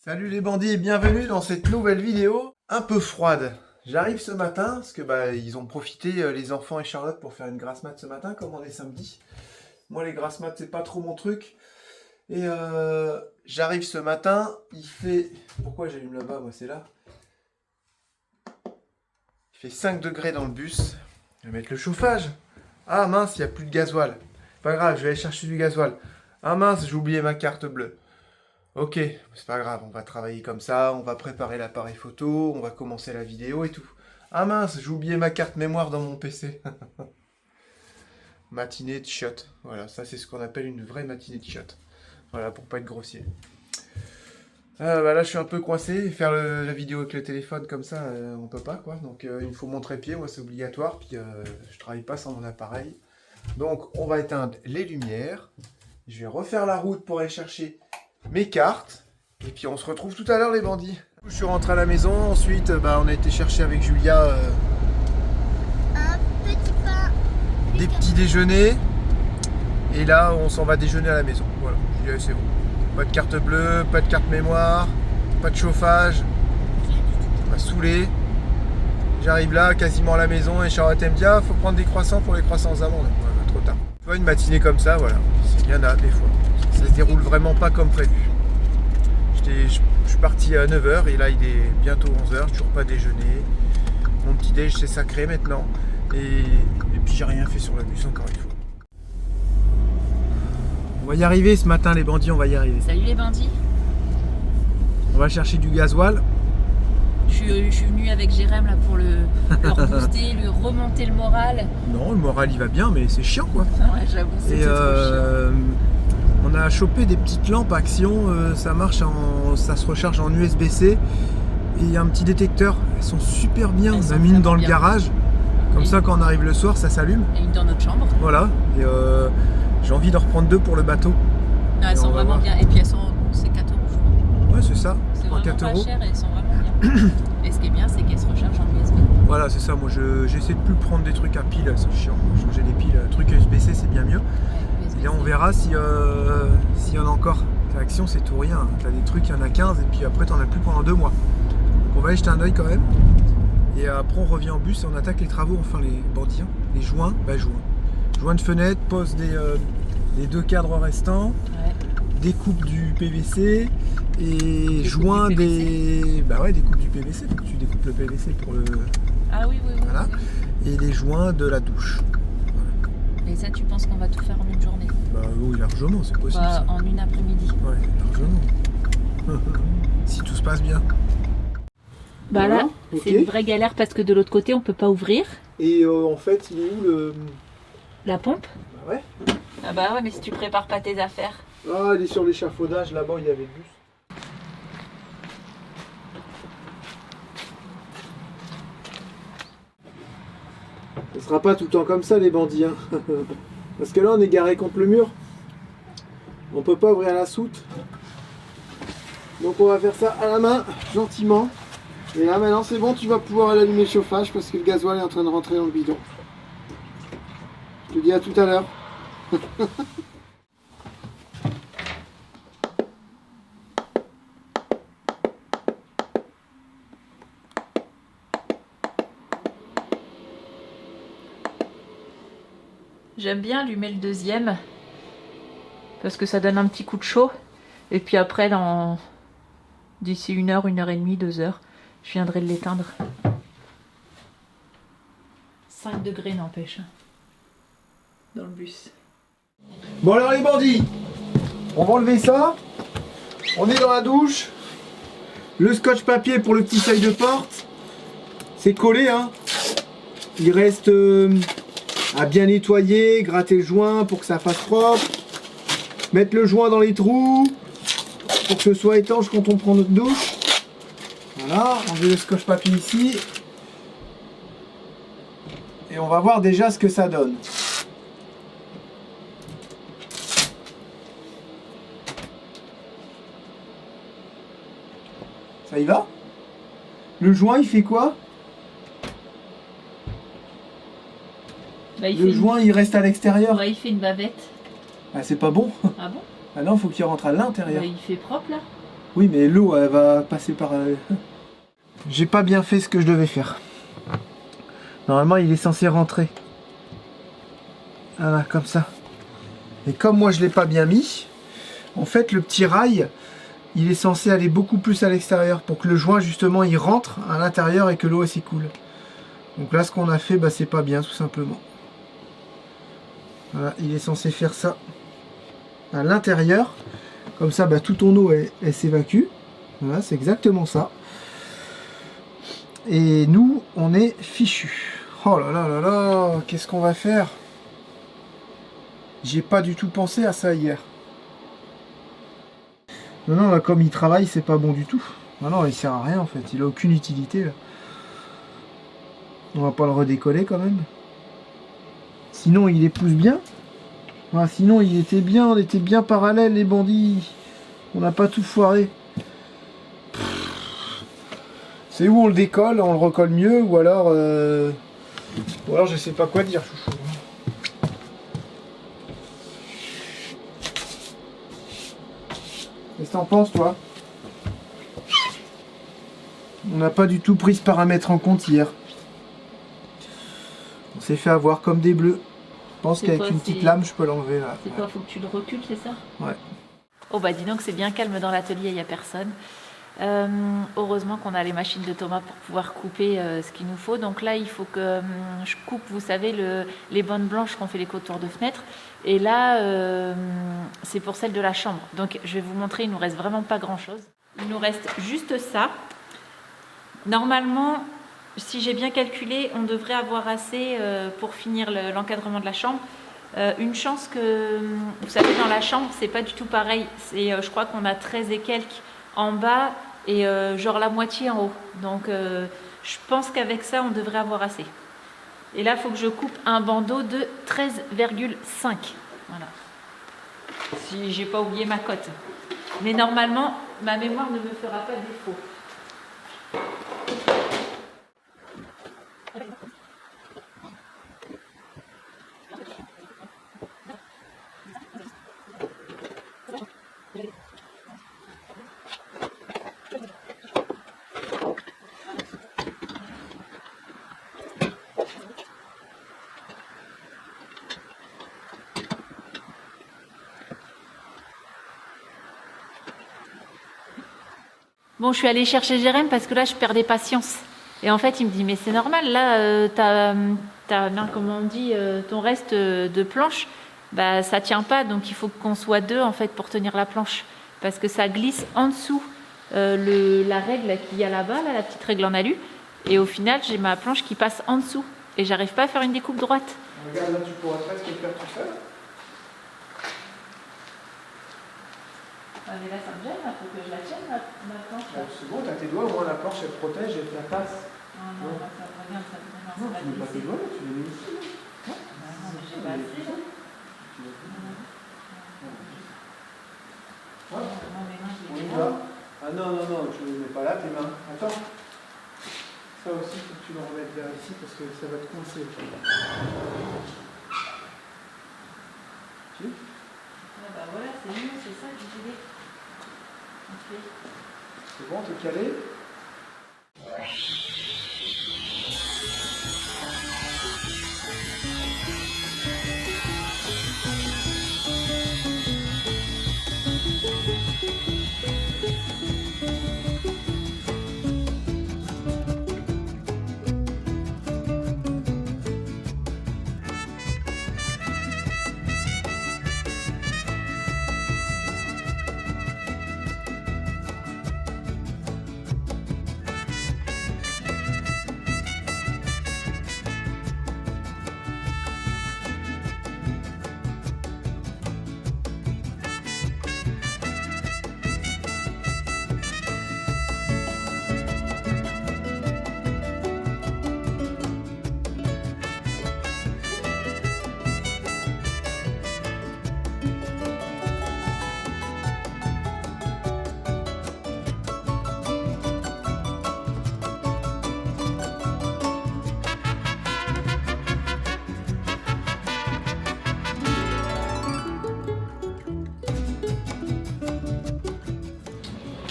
Salut les bandits et bienvenue dans cette nouvelle vidéo un peu froide. J'arrive ce matin parce que ils ont profité les enfants et Charlotte pour faire une grasse mat ce matin comme on est samedi. Moi les grasses mat c'est pas trop mon truc. Et j'arrive ce matin, il fait... Pourquoi j'allume là-bas? Moi c'est là. Il fait 5 degrés dans le bus. Je vais mettre le chauffage. Ah mince, il n'y a plus de gasoil. Pas grave, je vais aller chercher du gasoil. Ah mince, j'ai oublié ma carte bleue. Ok, c'est pas grave, on va travailler comme ça, on va préparer l'appareil photo, on va commencer la vidéo et tout. Ah mince, j'ai oublié ma carte mémoire dans mon PC. Matinée de shot. Voilà, ça c'est ce qu'on appelle une vraie matinée de shot. Voilà, pour pas être grossier. Là je suis un peu coincé, faire la vidéo avec le téléphone comme ça, on peut pas quoi. Donc il me faut mon trépied, moi c'est obligatoire, puis je travaille pas sans mon appareil. Donc on va éteindre les lumières. Je vais refaire la route pour aller chercher mes cartes. Et puis on se retrouve tout à l'heure les bandits. Je suis rentré à la maison, ensuite on a été chercher avec Julia un petit pain. des petits déjeuners. Et là on s'en va déjeuner à la maison. Voilà, Julia c'est bon. Pas de carte bleue, pas de carte mémoire, pas de chauffage. Ça m'a saoulé. J'arrive là quasiment à la maison et Charlotte me dit ah faut prendre des croissants pour les croissants aux amandes. Voilà, trop tard. Tu vois une matinée comme ça, voilà, il y en a des fois. Ça se déroule vraiment pas comme prévu. Je suis parti à 9h et là il est bientôt 11h, toujours pas déjeuner. Mon petit déj c'est sacré maintenant. Et puis j'ai rien fait sur le bus encore une fois. On va y arriver ce matin les bandits, on va y arriver. Salut les bandits. On va chercher du gasoil. Je suis venu avec Jérém là pour leur booster, lui remonter le moral. Non, le moral il va bien mais c'est chiant quoi. Ouais, j'avoue, c'était trop chiant. On a chopé des petites lampes Action, ça marche ça se recharge en USB-C et il y a un petit détecteur, elles sont super bien, on a mis une dans le garage, comme ça quand on arrive le soir ça s'allume. Et une dans notre chambre. Voilà, et j'ai envie d'en reprendre deux pour le bateau. Non, elles sont vraiment bien, et puis elles sont, c'est 4 € je crois. Ouais c'est ça, C'est pour vraiment 4 pas €. cher et elles sont vraiment bien. Et ce qui est bien c'est qu'elles se rechargent en USB. Voilà c'est ça, moi j'essaie de plus prendre des trucs à piles, c'est chiant, changer les piles, truc USB-C c'est bien mieux. Ouais, Et là on verra s'il y en a encore. Action c'est tout rien, t'as des trucs, il y en a 15 et puis après t'en as plus pendant 2 mois. Donc on va aller jeter un oeil quand même. Et après on revient en bus et on attaque les travaux, enfin les bandits, les joints, joints de fenêtre, pose des 2 cadres restants, Ouais. découpe du PVC et joint du des... Bah ouais, découpe du PVC, faut que tu découpes le PVC pour le... Ah oui. Voilà. Oui. Et les joints de la douche. Et ça tu penses qu'on va tout faire en une journée? Bah oui, largement, c'est possible. Bah, Ça. en une après-midi. Ouais, largement. Si tout se passe bien. Bah Voilà, là, ok. c'est une vraie galère parce que de l'autre côté on peut pas ouvrir Et en fait, il est où le... la pompe. Bah ouais. Ah bah ouais, mais si tu prépares pas tes affaires. Ah, il est sur l'échafaudage, là-bas, il y avait le bus. Ce sera pas tout le temps comme ça, les bandits, hein. Parce que là, on est garé contre le mur. On peut pas ouvrir la soute. Donc on va faire ça à la main, gentiment. Et là, maintenant, c'est bon, tu vas pouvoir allumer le chauffage parce que le gasoil est en train de rentrer dans le bidon. Je te dis à tout à l'heure. J'aime bien allumer le deuxième parce que ça donne un petit coup de chaud et puis après d'ici 1 heure, 1 heure et demie, 2 heures, je viendrai de l'éteindre. 5 degrés n'empêche dans le bus. Bon alors les bandits, on va enlever ça. On est dans la douche. Le scotch papier pour le petit seuil de porte, c'est collé hein. Il reste à bien nettoyer, gratter le joint pour que ça fasse propre. Mettre le joint dans les trous pour que ce soit étanche quand on prend notre douche. Voilà, enlever le scotch papier ici. Et on va voir déjà ce que ça donne. Ça y va? Le joint il fait quoi? Bah, Le joint il reste à l'extérieur. il fait une bavette. Ah, c'est pas bon. Ah bon? Ah non, faut qu'il rentre à l'intérieur. Bah, il fait propre là. Oui, mais l'eau, elle va passer par... J'ai pas bien fait ce que je devais faire. Normalement, il est censé rentrer. Voilà, comme ça. Et comme moi, je l'ai pas bien mis, en fait, le petit rail, il est censé aller beaucoup plus à l'extérieur pour que le joint, justement, il rentre à l'intérieur et que l'eau, elle s'écoule. Donc là, ce qu'on a fait, bah, c'est pas bien, tout simplement. Voilà, il est censé faire ça à l'intérieur. Comme ça, bah, toute ton eau, elle s'évacue. Voilà, c'est exactement ça. Et nous, on est fichus. Oh là là là là, qu'est-ce qu'on va faire? J'ai pas du tout pensé à ça hier. Non, non, là, comme il travaille, c'est pas bon du tout. Non, non, il sert à rien en fait, il a aucune utilité là. On va pas le redécoller quand même. Sinon, il épouse bien. Voilà, sinon, il était bien, on était bien parallèles les bandits. On n'a pas tout foiré. C'est où on le décolle, on le recolle mieux, ou alors je sais pas quoi dire, chouchou. Qu'est-ce que t'en penses, toi? On n'a pas du tout pris ce paramètre en compte hier. On s'est fait avoir comme des bleus. Je pense qu'avec une petite lame, je peux l'enlever là. C'est quoi, faut que tu le recules, c'est ça? Ouais. Oh bah dis donc, c'est bien calme dans l'atelier, il n'y a personne. Heureusement qu'on a les machines de Thomas pour pouvoir couper ce qu'il nous faut. Donc là, il faut que je coupe, vous savez, les bandes blanches qu'on fait les contours de fenêtre. Et là, c'est pour celle de la chambre. Donc je vais vous montrer, il nous reste vraiment pas grand-chose. Il nous reste juste ça. Normalement, si j'ai bien calculé, on devrait avoir assez pour finir l'encadrement de la chambre. Une chance que, vous savez, dans la chambre, c'est pas du tout pareil. Je crois qu'on a 13 et quelques en bas et genre la moitié en haut. Donc je pense qu'avec ça, on devrait avoir assez. Et là, il faut que je coupe un bandeau de 13,5. Voilà. Si j'ai pas oublié ma cote. Mais normalement, ma mémoire ne me fera pas défaut. Bon, je suis allée chercher Jérém parce que là, je perdais patience. Et en fait, il me dit, mais c'est normal, là, comment on dit, ton reste de planche, bah, ça tient pas, donc il faut qu'on soit deux, en fait, pour tenir la planche. Parce que ça glisse en dessous la règle qu'il y a là-bas, là, la petite règle en alu. Et au final, j'ai ma planche qui passe en dessous. Et j'arrive pas à faire une découpe droite. Regarde, là, tu pourras presque le faire tout seul. Ah, mais là, ça me gêne, il faut que je la tienne, ma planche. Là. C'est bon, t'as tes doigts, au moins la planche, elle protège, elle te la passe. Non, là, ça regarde, ça Non, tu mets pas tes doigts, là, tu les mets ici. Non, mais j'ai pas assez, là. Non, mes mains, je On les y mets va. là. Ah non, non, non, tu ne les mets pas là, tes mains. Attends. Ça aussi, il faut que tu le remettes vers ici parce que ça va te coincer. Tu? Ah bah voilà, c'est mieux, c'est ça que je voulais. Okay. C'est bon, t'es calé?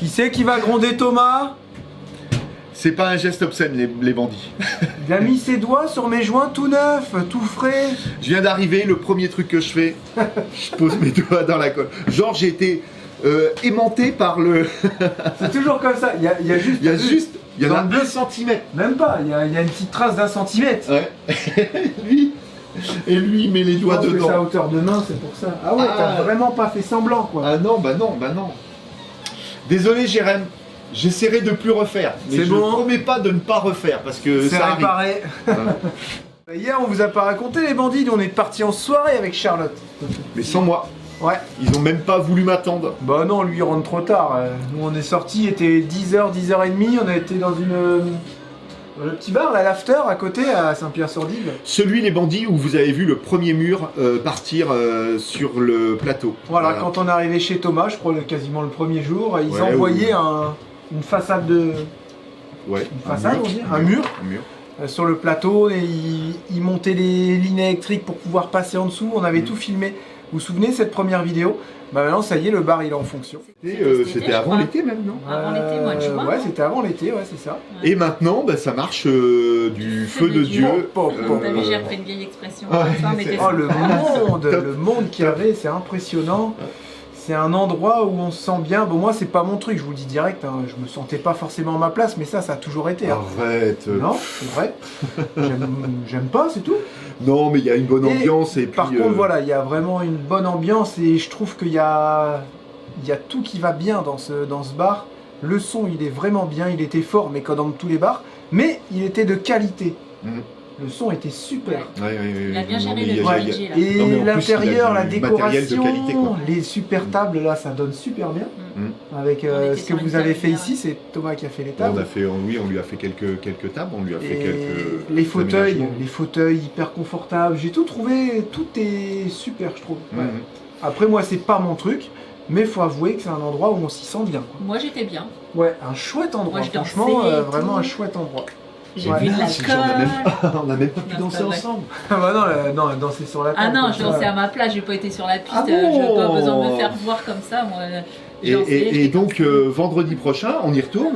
Qui c'est qui va gronder Thomas? C'est pas un geste obscène, les bandits. Il a mis ses doigts sur mes joints tout neufs, tout frais. Je viens d'arriver, le premier truc que je fais, je pose mes doigts dans la colle. Genre, j'ai été aimanté par le... C'est toujours comme ça. Il y a juste... Il y en a dans le 2 cm. Même pas, il y a une petite trace d'1 centimètre. Ouais. lui, et lui, il met les doigts Je pense que c'est à dedans. hauteur de main, c'est pour ça. Ah ouais, t'as vraiment pas fait semblant, quoi. Ah non, bah non, bah non. Désolé, Jérém. J'essaierai de plus refaire. Mais C'est je bon. promets pas de ne pas refaire parce que C'est ça arrive. réparé. Voilà. Hier, on vous a pas raconté les bandits, on est parti en soirée avec Charlotte. Mais sans moi. Ouais. Ils ont même pas voulu m'attendre. Bah non, lui il rentre trop tard. Nous on est sortis, il était 10h, 10h30, on a été dans le petit bar, là, l'after, à côté, à Saint-Pierre-sur-Dive. Celui, les bandits, où vous avez vu le premier mur partir sur le plateau. Voilà, quand on est arrivé chez Thomas, je crois quasiment le premier jour, ils Ouais, envoyaient une façade de... Ouais. Une façade, on dit, un mur. Un mur. Sur le plateau, et ils montaient les lignes électriques pour pouvoir passer en dessous, on avait tout filmé. Vous vous souvenez cette première vidéo? Bah maintenant ça y est, le bar il est en fonction. C'était avant l'été même, non? Avant l'été, mois de juin. Ouais, c'était avant l'été, ouais, c'est ça. Ouais. Et maintenant, bah, ça marche du feu de Dieu. T'as vu, j'ai repris une vieille expression. Ouais, Ça, on était Oh le monde, Top. le monde qu'il y avait, c'est impressionnant. C'est un endroit où on se sent bien. Bon moi c'est pas mon truc, je vous le dis direct, hein. Je me sentais pas forcément à ma place, mais ça a toujours été. Hein. Arrête. Non, c'est vrai. J'aime pas, c'est tout. Non, mais il y a une bonne ambiance et puis. Par contre, voilà, il y a vraiment une bonne ambiance et je trouve qu'il y a tout qui va bien dans ce bar. Le son, il est vraiment bien, il était fort, mais comme dans tous les bars, mais il était de qualité. Mhm. Le son était super. Ouais, Il a bien non, géré mais le il y a- bois il y a- léger, là. Et Non, mais en plus, l'intérieur, il a la du matériel de décoration, qualité, quoi. les super tables, là, ça donne super bien. Mhm. Avec On était ce que sur une vous avez table fait bien, ici, c'est Thomas qui a fait les On tables. a fait, oui, on lui a fait quelques tables, on lui a fait Et quelques. les fauteuils hyper confortables, j'ai tout trouvé, tout est super je trouve. Ouais. Mhm. Après moi c'est pas mon truc, mais faut avouer que c'est un endroit où on s'y sent bien. Quoi. Moi, j'étais bien. Ouais, un chouette endroit, Moi, je franchement, dansais et vraiment tout. un chouette endroit. J'ai Ouais. bu de On a même l'alcool. on a même pas pu Non, danser c'est vrai. ensemble. Ah bah non, danser sur la Ah table. non, comme je ça. dansais à ma place, j'ai pas été sur la piste, Ah j'ai pas bon besoin de me faire voir comme ça. Moi, Et, dansais, et j'étais donc vendredi prochain, on y retourne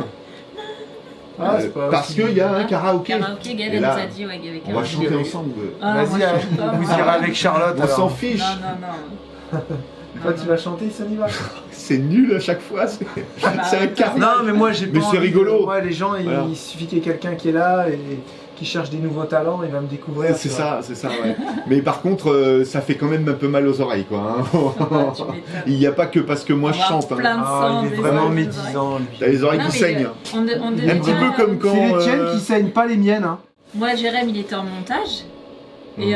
Ah, c'est pas parce aussi- qu'il y a un Ah, karaoké. Karaoké, Gaël Et nous là, a dit, ouais, il y avait On va karaoké. chanter ensemble. Ah, moi, Vas-y, je chante pas, vous moi. irez avec Charlotte. On alors. s'en fiche. Non, non, Toi tu vas chanter, ça y va. C'est nul à chaque fois. C'est un carnage. Non mais moi j'ai pas Mais c'est envie de- rigolo. Moi les gens, Voilà. il suffit qu'il y ait quelqu'un qui est là et qui cherche des nouveaux talents, il va me découvrir. C'est tu vois. ça, ouais. Mais par contre, ça fait quand même un peu mal aux oreilles, quoi. hein. non. Tu m'étonnes. Il n'y a pas que parce que moi On je va chante. plein hein. de Ah, sang, il est des vraiment oreilles, des médisant lui. T'as les oreilles Non, qui mais, saignent. on devait Un petit pas- peu comme quand. C'est les tiennes qui saignent, pas les miennes. Hein. Moi, Jérém, il était en montage. Et Mhm.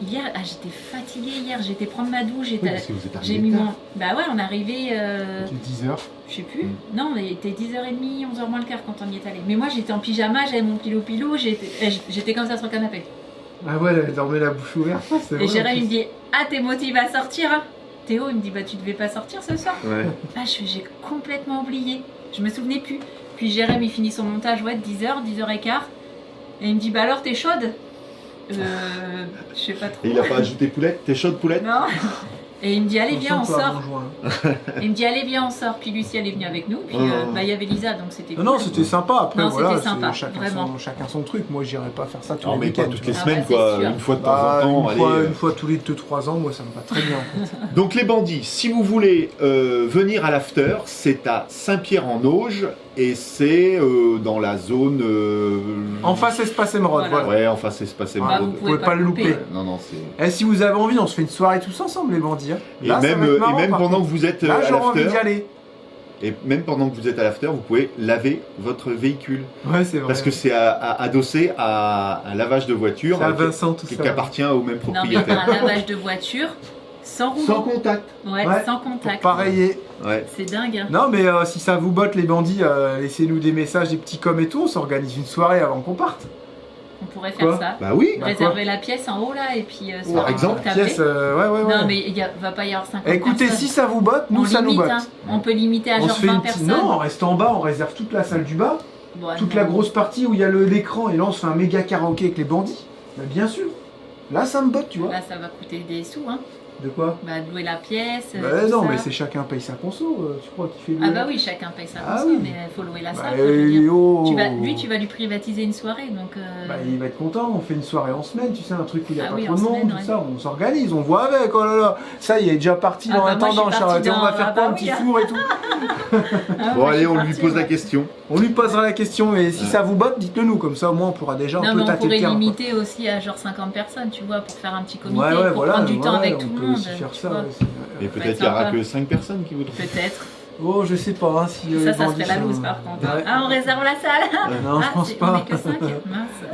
hier, j'étais fatiguée hier, j'étais prendre ma douche, Oui, parce que vous êtes j'ai arrivé mis tard. mon... Bah ouais, on est arrivé, C'est 10h. je sais plus, Mhm. non, mais il était 10h30, 11h moins le quart quand on y est allé. Mais moi, j'étais en pyjama, j'avais mon pilou-pilou, j'étais comme ça sur le canapé. Ah ouais, elle dormait la bouche ouverte. c'est Et vrai, Jérém, en il me plus. dit, ah, t'es motivé à sortir hein Théo, il me dit, bah tu devais pas sortir ce soir. Ouais. Ah, j'ai complètement oublié, je me souvenais plus. Puis Jérém, il finit son montage, ouais, 10h, 10h15. Et il me dit, bah alors, t'es chaude je sais pas trop. Et il a pas ajouté poulette. T'es chaude, poulette? Non. Et il me dit, allez, viens, on Attention, toi, sort. mon joint. Et il me dit, allez, viens, on sort. Puis Lucie, elle est venue avec nous. Puis bah, il y avait Lisa, donc c'était Non, non, cool. c'était sympa. Après, Non, voilà, c'était c'est sympa, chacun vraiment. chacun son truc. Moi, j'irais pas faire ça tous Non, les mais week-ends. pas toutes tu les vois. Ah semaines, bah, c'est quoi. sûr. Une fois de temps Bah, en temps. une fois tous les 2-3 ans, moi, ça me va très bien. En fait. Donc les bandits, si vous voulez venir à l'after, c'est à Saint-Pierre-en-Auge et c'est dans la zone. En face, espace émeraude, Voilà. voilà. Ouais, en face espace Bah, émeraude. vous pouvez pas le louper. Non, non, c'est. Et si vous avez envie, on se fait une soirée tous ensemble, les bandits. Hein. Et Là, ça même, va être marrant, par pendant contre. que vous êtes Là, à j'aurais envie d'y l'after, aller. et même pendant que vous êtes à l'after, vous pouvez laver votre véhicule Ouais, c'est vrai. parce que c'est adossé à un lavage de voiture C'est à Vincent, tout qui ça. appartient au même Non, mais il y a propriétaire. un lavage de voiture sans rouleau. Sans contact. Ouais, Ouais, sans contact. Pareil. Ouais. C'est dingue. Hein. Non, mais si ça vous botte, les bandits, laissez-nous des messages, des petits coms et tout. On s'organise une soirée avant qu'on parte. On pourrait faire Quoi ça. Bah oui. Bah, Réserver la pièce en haut là et puis se Par faire exemple, taper. Pièce, ouais. Non, mais va pas y avoir 50 Écoutez, personnes. si ça vous botte, nous, on ça nous limite, botte. hein. On peut limiter à On genre se fait 20 une petite... personnes. Non, on reste en bas, on réserve toute la salle du bas, Bon, toute non. la grosse partie où il y a l'écran, et là on se fait un méga karaoké avec les bandits. Bah, bien sûr. Là, ça me botte, tu vois. Là, ça va coûter des sous. Hein. De quoi? Bah, de louer la pièce. Bah tout non, ça. mais c'est chacun paye sa conso, tu crois qu'il fait Ah louer bah la- oui, chacun paye sa Ah conso, oui. mais il faut louer la Bah, salle. quoi, je veux dire. oh. Tu vas lui privatiser une soirée, donc... Bah, il va être content, on fait une soirée en semaine, tu sais, un truc où il n'y a Ah pas oui, trop en de monde, semaine, tout ouais. ça, on s'organise, on voit avec, oh là là. Ça, il est déjà parti Ah dans bah, moi, je l'attendant, suis partie Charlotte, et on va dans- faire ah quoi, bah un oui, petit hein. four et tout? Ah, Bon, moi, je allez, suis on lui partie, pose la moi. question. On lui posera la question, et si Ouais. ça vous botte, dites-le nous, comme ça au moins on pourra déjà Non, un mais peu on tâter le pourrait terrain. limiter aussi à genre 50 personnes, tu vois, pour faire un petit comité, Ouais, ouais, pour voilà, prendre du temps ouais, avec on tout le peut monde. aussi faire tu ça. vois. Ouais, c'est- Et peut peut-être être qu'il n'y aura sympa. que 5 personnes qui voudront. Peut-être. Oh, je sais pas, hein, si. Ça les bandits serait la sont- loose par contre. hein. Ouais. Ah, on réserve la salle. Non, je Ah, pense c'est- pas. On est que 5, mince.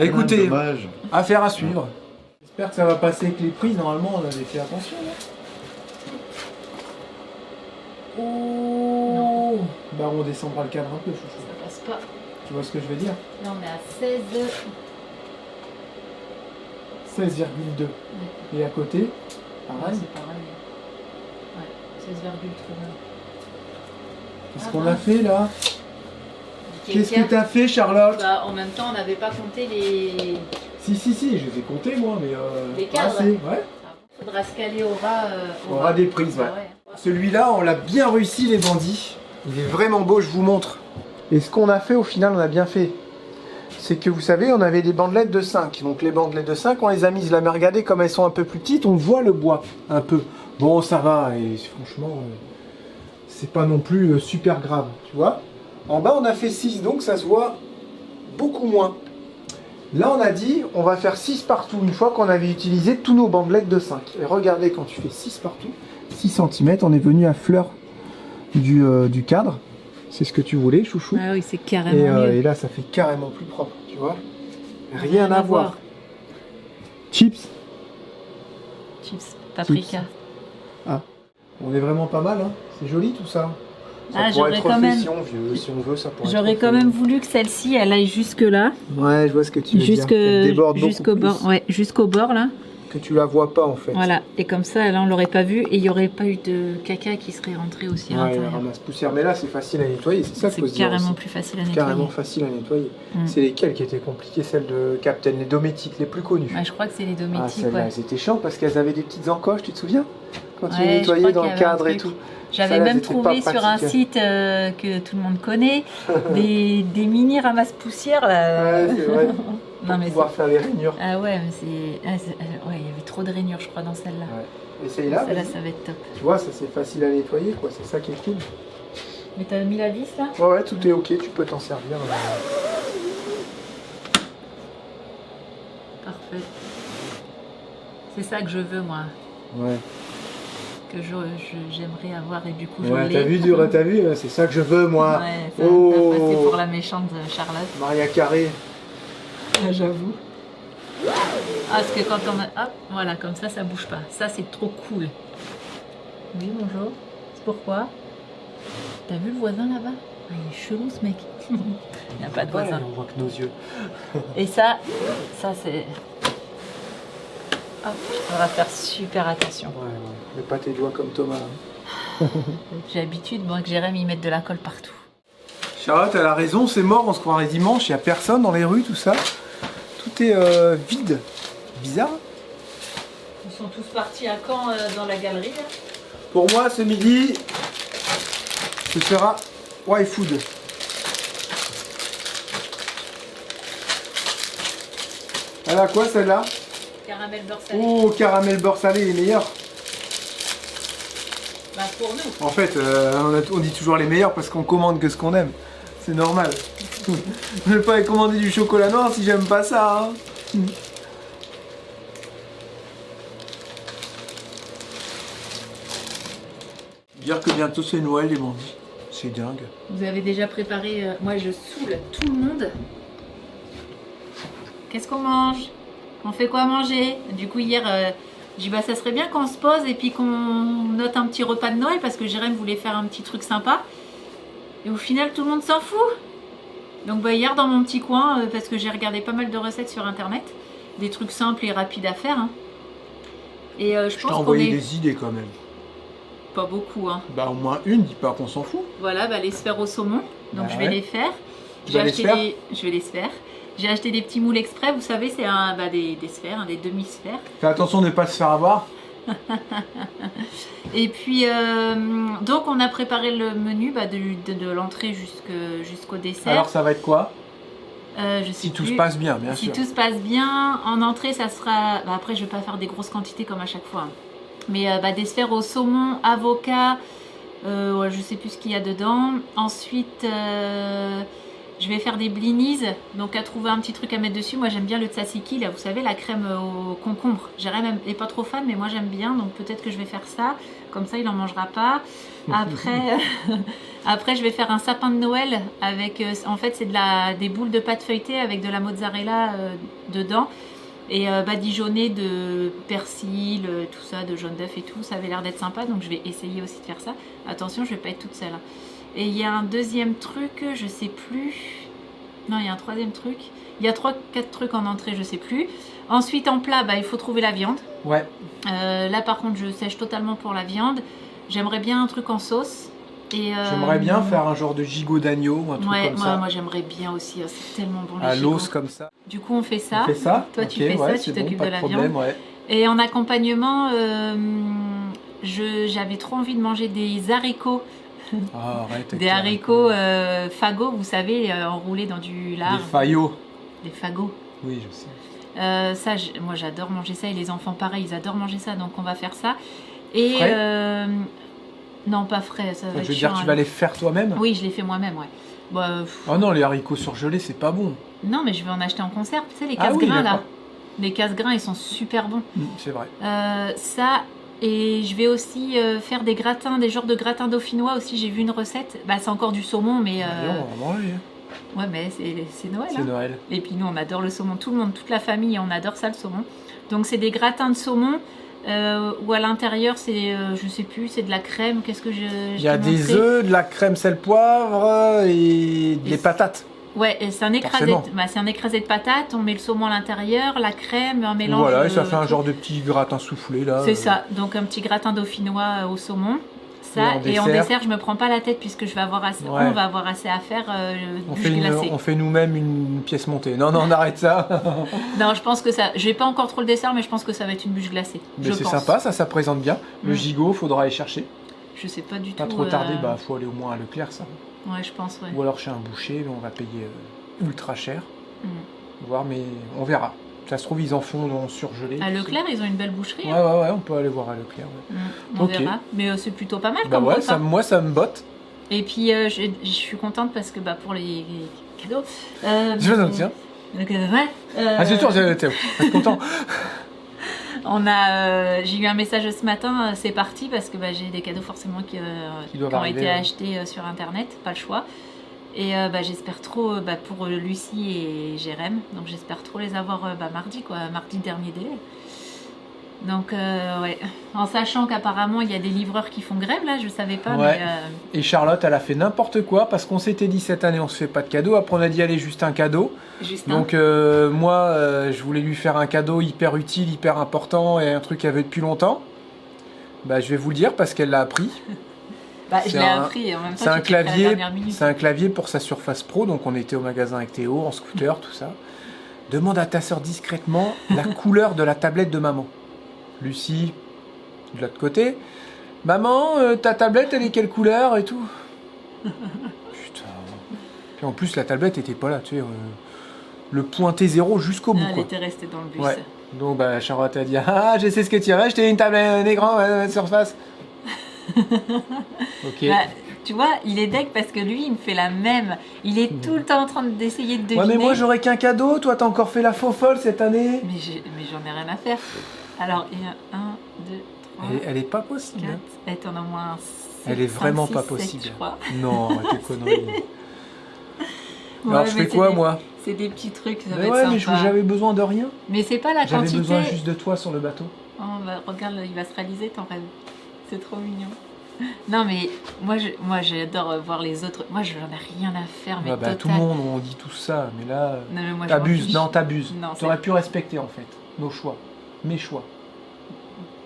Écoutez, Dommage. affaire à suivre. J'espère que ça va passer avec les prix. Normalement, on avait fait attention. Là. Oh bah, on descendra le cadre un peu, chouchou. Ça passe pas. Tu vois ce que je veux dire? Là, on est à 16. 16,2. Et à côté, Ouais, pareil. c'est pareil. Ouais, 16,3. Qu'est-ce Ah, qu'on a mince. fait là? Qu'est-ce que t'as fait, Charlotte? Bah, en même temps, on n'avait pas compté les. Si, je les ai comptés moi, mais. Les pas cadres. assez, ouais. Faudra se caler au ras. On aura des prises, ouais. Ah ouais. Celui-là, on l'a bien réussi, les bandits. Il est vraiment beau, je vous montre. Et ce qu'on a fait, au final, on a bien fait. C'est que vous savez, on avait des bandelettes de 5. Donc les bandelettes de 5, on les a mises là, mais regardez comme elles sont un peu plus petites, on voit le bois un peu. Bon, ça va, et franchement, c'est pas non plus super grave, tu vois. En bas, on a fait 6, donc ça se voit beaucoup moins. Là, on a dit, on va faire 6 partout, une fois qu'on avait utilisé tous nos bandelettes de 5. Et regardez, quand tu fais 6 partout, 6 cm, on est venu à fleur du cadre. C'est ce que tu voulais, chouchou. Ah oui, c'est carrément Et là, ça fait carrément plus propre, tu vois. Rien à voir. Chips, Chips, paprika. on est vraiment pas mal, hein. C'est joli tout ça. Ça Ah, pourrait j'aurais être quand refait même- si on veut, si on veut, ça pourrait J'aurais être quand refait. même voulu que celle-ci, elle aille jusque là, Ouais, je vois ce que tu veux dire. Qu'elle déborde beaucoup jusqu'au bord, plus, ouais, jusqu'au bord là. que tu la vois pas en fait. Voilà. Et comme ça, là, on l'aurait pas vu et il y aurait pas eu de caca qui serait rentré aussi à Ouais, l'intérieur. ramasse poussière. Mais là, c'est facile à nettoyer, c'est ça qu'il faut se C'est dire carrément aussi. plus facile à nettoyer. Carrément facile à nettoyer. Mm. C'est lesquelles qui étaient compliquées, celles de Captain, les dométiques, les plus connues. Ouais, je crois que c'est les Ah, dométiques. celles-là, ouais. elles étaient chiantes parce qu'elles avaient des petites encoches, tu te souviens? Quand tu Ouais, les je nettoyais crois dans qu'il le y avait un cadre et truc. tout. J'avais Celles-là, même elles étaient trouvé pas sur un pratiques. site que tout le monde connaît des mini ramasse-poussière. Ouais, c'est vrai. Non, mais Pouvoir faire les rainures. ah ouais, mais ouais, il y avait trop de rainures, je crois, dans celle-là. Ouais. Essaye-là. Celle-là, vas-y. ça va être top. Tu vois, ça c'est facile à nettoyer, quoi. C'est ça qui est cool. Mais t'as mis la vis là? Ouais, ouais, tout est ok. Tu peux t'en servir. Parfait. C'est ça que je veux, moi. Ouais. Que j'aimerais avoir et du coup, je Ouais, l'ai. t'as vu, c'est ça que je veux, moi. Ouais, ça Oh. va passer pour la méchante Charlotte. Maria Carré. J'avoue. Ah, parce que quand on a... Hop, voilà, comme ça bouge pas. Ça, c'est trop cool. Oui, bonjour. C'est pourquoi? T'as vu le voisin là-bas? Ah, il est chelou, ce mec. Il n'y a pas de voisin. Ouais, on voit que nos yeux. Et ça c'est... Hop, on va faire super attention. Ouais, ouais. Mets pas tes doigts comme Thomas. hein. J'ai l'habitude, moi, que Jérém y mette de la colle partout. Charlotte, elle a raison, c'est mort, on se croirait dimanche, il n'y a personne dans les rues, tout ça. Tout est vide. Bizarre. Ils sont tous partis à Caen dans la galerie, là. Pour moi, ce midi, ce sera Y-Food. Elle a quoi celle-là? Caramel beurre salé. Oh, caramel beurre salé, les meilleurs. Bah, pour nous. En fait, on dit toujours les meilleurs parce qu'on commande que ce qu'on aime. C'est normal. Je vais pas commander du chocolat noir si j'aime pas ça. Hein. Dire que bientôt c'est Noël, les bandits. C'est dingue. Vous avez déjà préparé... moi, je saoule tout le monde. Qu'est-ce qu'on mange? On fait quoi manger? Du coup, hier, j'ai dit, bah, ça serait bien qu'on se pose et puis qu'on note un petit repas de Noël parce que Jérém voulait faire un petit truc sympa. Et au final, tout le monde s'en fout. Donc, bah, hier, dans mon petit coin, parce que j'ai regardé pas mal de recettes sur Internet, des trucs simples et rapides à faire. Hein. Et je Je t'ai pense qu'on envoyé est... des idées quand même. Pas beaucoup, hein. Bah au moins une, dis pas qu'on s'en fout. Voilà, bah, les sphères au saumon. Donc Bah je vais ouais. les faire. Tu vas les faire Je vais les faire. J'ai acheté des petits moules exprès. Vous savez, c'est des sphères, hein, des demi-sphères. Fais attention de ne pas se faire avoir. Et puis, donc on a préparé le menu de l'entrée jusqu'au dessert. Alors ça va être quoi? Je sais Si tout plus. se passe bien, bien Si sûr. tout se passe bien, en entrée ça sera... Bah, après je vais pas faire des grosses quantités comme à chaque fois. Mais des sphères au saumon, avocat, ouais, je sais plus ce qu'il y a dedans. Ensuite, je vais faire des blinis, donc à trouver un petit truc à mettre dessus. Moi j'aime bien le tzatziki, là vous savez, la crème au concombre. Jérém n'est pas trop fan, mais moi j'aime bien, donc peut-être que je vais faire ça. Comme ça il n'en mangera pas. Après, après je vais faire un sapin de Noël avec, en fait c'est des boules de pâte feuilletée avec de la mozzarella dedans. Et badigeonné de persil, tout ça, de jaune d'œuf et tout, ça avait l'air d'être sympa, donc je vais essayer aussi de faire ça. Attention, je vais pas être toute seule. Et il y a un deuxième truc, je sais plus. Non, il y a un troisième truc. Il y a 3-4 trucs en entrée, je sais plus. Ensuite, en plat, il faut trouver la viande. Ouais. Là, par contre, je sèche totalement pour la viande. J'aimerais bien un truc en sauce. J'aimerais bien faire un genre de gigot d'agneau ou un truc comme ça. Moi j'aimerais bien aussi, c'est tellement bon les À gigots. l'os comme ça. Du coup, on fait ça. On fait ça. Toi, tu fais ça, tu t'occupes de la viande. Ouais. Et en accompagnement, j'avais trop envie de manger des haricots. Ah, arrête, Des haricots fagots, vous savez, enroulés dans du lard. Des faillots. Des fagots. Oui, je sais. Ça, moi j'adore manger ça et les enfants pareil, ils adorent manger ça, donc on va faire ça. Et Frais non, pas frais, ça va Je être veux dire, chiant, tu vas les faire toi-même? Oui, je les fais moi-même, ouais. Oh non, les haricots surgelés, c'est pas bon. Non, mais je vais en acheter en conserve, tu sais, les Ah oui, casse-grains là. d'accord. Les casse-grains, ils sont super bons. C'est vrai. Ça, et je vais aussi faire des gratins, des genres de gratins dauphinois aussi. J'ai vu une recette. C'est encore du saumon, mais. Allez, on va manger. Ouais, mais c'est Noël. C'est hein. Noël. Et puis nous, on adore le saumon. Tout le monde, toute la famille, on adore ça, le saumon. Donc, c'est des gratins de saumon. Ou à l'intérieur, c'est, je sais plus, c'est de la crème. Qu'est-ce que Il y a des œufs, de la crème sel poivre et des patates. Ouais, et c'est un écrasé, c'est un écrasé de patates. On met le saumon à l'intérieur, la crème, un mélange. Voilà, et ça fait un genre de petit gratin soufflé là. C'est ça. Donc un petit gratin dauphinois au saumon. Ça, et en dessert, je me prends pas la tête puisque je vais avoir assez, on va avoir assez à faire. On fait nous-mêmes une pièce montée. Non, on arrête ça. Non, je pense que ça. Je vais pas encore trop le dessert, mais je pense que ça va être une bûche glacée. Mais c'est sympa, ça présente bien. Le gigot, faudra aller chercher. Je sais pas du tout. Pas trop tarder, faut aller au moins à Leclerc, ça. Ouais, je pense, ouais. Ou alors chez un boucher, mais on va payer ultra cher. Voir, mais on verra. Ça se trouve, ils en font en surgelé. À Leclerc, ils ont une belle boucherie. Ouais, on peut aller voir à Leclerc. Ouais. On verra. Mais c'est plutôt pas mal. Bah ouais, moi ça me botte. Et puis je suis contente parce que pour les cadeaux. Je me tiens. C'est sûr, t'es content. J'ai eu un message ce matin, c'est parti parce que j'ai des cadeaux forcément qui ont été achetés sur internet, pas le choix. Et j'espère trop pour Lucie et Jérém, donc j'espère trop les avoir mardi, mardi dernier délai. Donc ouais, en sachant qu'apparemment il y a des livreurs qui font grève là, je savais pas. Ouais. Mais, Et Charlotte, elle a fait n'importe quoi parce qu'on s'était dit cette année on se fait pas de cadeau. Après on a dit allez juste un cadeau. Donc moi je voulais lui faire un cadeau hyper utile, hyper important et un truc qu'elle avait depuis longtemps. Je vais vous le dire parce qu'elle l'a appris. Je l'ai appris et en même temps c'est un clavier pour sa Surface Pro. Donc on était au magasin avec Théo en scooter, tout ça. Demande à ta soeur discrètement la couleur de la tablette de maman. Lucie, de l'autre côté. Maman, ta tablette, elle est quelle couleur et tout? Putain. Puis en plus, la tablette était pas là, tu sais. Le pointé zéro jusqu'au bout. Elle était restée dans le bus. Ouais. Donc, Charlotte a dit ah, je sais ce que tu as acheté, une tablette, un écran, Surface. Ok. Tu vois, il est deg parce que lui, il me fait la même. Il est tout le temps en train d'essayer de deviner. Ouais, mais moi, j'aurais qu'un cadeau. Toi, t'as encore fait la faux folle cette année. Mais j'en ai rien à faire. Alors, il y a 1, 2, 3. Elle est pas possible. 4. T'en as au moins 7, elle est vraiment 5, 6, pas 7, possible. je crois. Non, tes conneries. Alors, je fais quoi, moi? C'est des petits trucs, ça mais va être sympa. Mais j'avais besoin de rien. Mais c'est pas la quantité. J'avais besoin juste de toi sur le bateau. Oh, regarde, il va se réaliser ton rêve. C'est trop mignon. Non mais moi j'adore voir les autres. Moi je n'en ai rien à faire. Mais total. Tout le monde on dit tout ça, mais là t'abuses. Non, t'abuses. T'aurais pu respecter en fait nos choix, mes choix.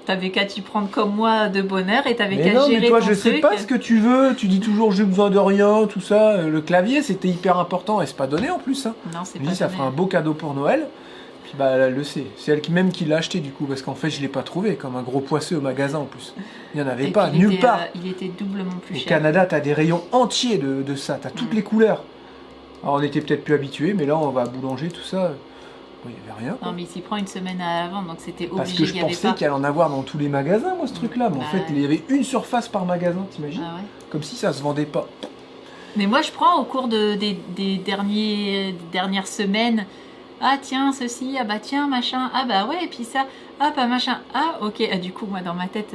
T'avais qu'à t'y prendre comme moi de bonheur et t'avais qu'à gérer ton truc. Mais toi je sais pas ce que tu veux. Tu dis toujours j'ai besoin de rien, tout ça. Le clavier c'était hyper important et c'est pas donné en plus. Hein. Non c'est pas donné. Ça fera un beau cadeau pour Noël. Puis bah, elle le sait. C'est elle même qui l'a acheté du coup, parce qu'en fait je l'ai pas trouvé, comme un gros poisseux au magasin en plus. Il n'y en avait Et pas, puis, nulle part. Il était doublement plus Au cher. Canada, t'as des rayons entiers de ça, t'as toutes les couleurs. Alors on était peut-être plus habitués, mais là on va à boulanger, tout ça. Il n'y avait rien. Quoi. Non, mais il s'y prend une semaine avant, donc c'était obligé. Parce que je qu'il y avait pensais pas. qu'il allait en avoir dans tous les magasins, moi, ce truc-là. Mais en Bah, fait, il y avait une surface par magasin, t'imagines? Ah ouais. Comme si ça se vendait pas. Mais moi, je prends au cours des dernières semaines. Ah tiens, ceci, ah bah tiens, machin, ah bah ouais, et puis ça, ah bah machin, ah ok. Ah, du coup, moi, dans ma tête,